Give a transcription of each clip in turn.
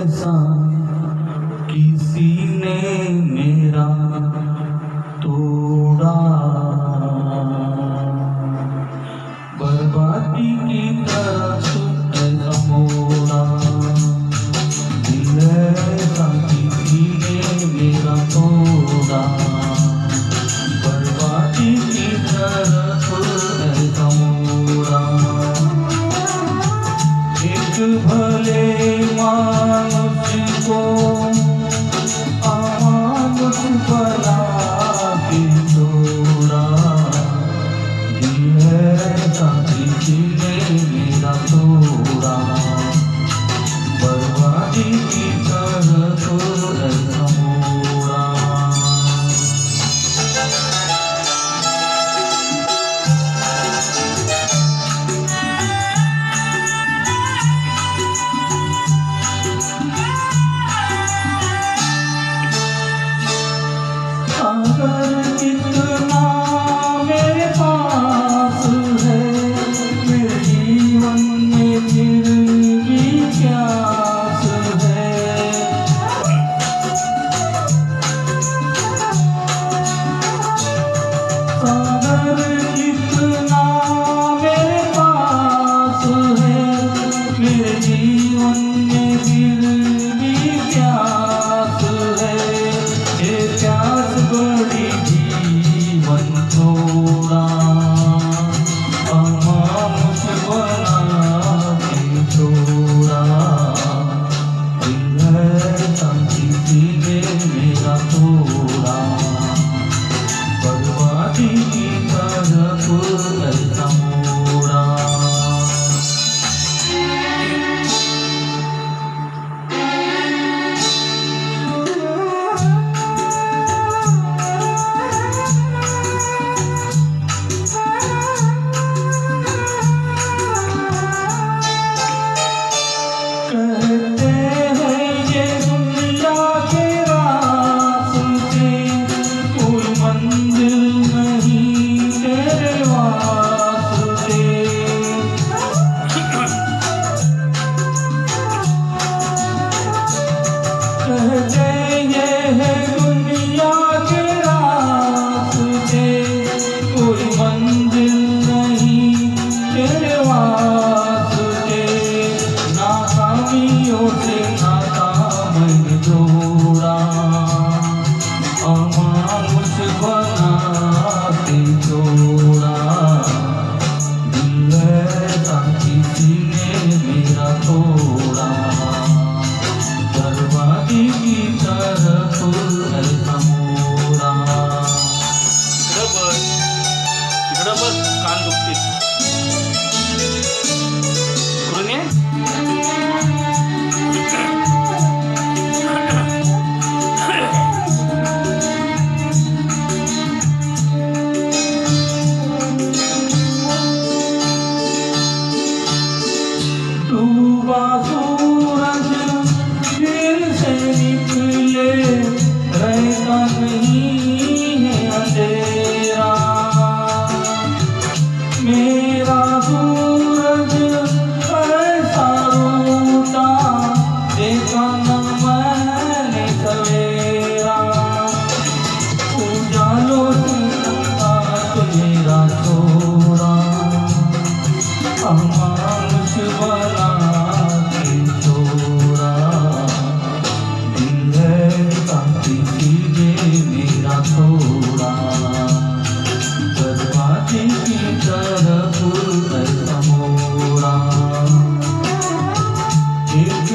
ऐसा किसी ने मेरा तोड़ा, बर्बादी की तरफ ऐसा मोड़ा। दिल ऐसा किसी ने मेरा तोड़ा, बर्बादी की तरफ ऐसा मोड़ा। एक भले मानुष को अमानुष बना के छोड़ा। दिल ऐसा किसी ने मेरा तोड़ा, बर्बादी की तरफ ऐसा मोड़ा। अगर कितना मेरे पास है, मेरे जीवन में फिर भी प्यास है। अगर कितना मेरे पास है, मेरे जीवन में फिर भी प्यास है। ये प्यास बड़ी जीवन थोड़ा, अमानुष बना के छोड़ा। दिल ऐसा किसी ने मेरा तोड़ा, बर्बादी की तरफ ऐसा मोड़ा। कहते हैं ये दुनिया के रास्ते, कोई मंजिल नहीं तेरे वास्ते। कहते ये है दुनिया के रास्ते, कोई मंजिल नहीं तेरे वास्ते। नाकामियों से नाकाम जोड़ा, अमानुष बना के छोड़ा। दिल ऐसा किसी ने मेरा तोड़ा, बर्बादी की तरफ ऐसा मोड़ा। इकडं बस कान दुखते इकडून ये. डूबा सूरज फिर से निकले, रहता नहीं है अंधेरा। मेरा सूरज ऐसा रोता, देखा न मैंने सवेरा। उजालों से साथ मेरा छोड़ा, अमानुष बना के छोड़ा। दिल ऐसा किसी ने मेरा तोड़ा, बर्बादी की तरफ ऐसा मोड़ा। एक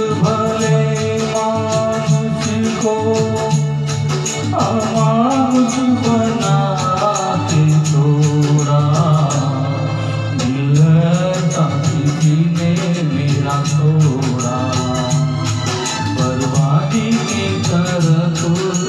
करतो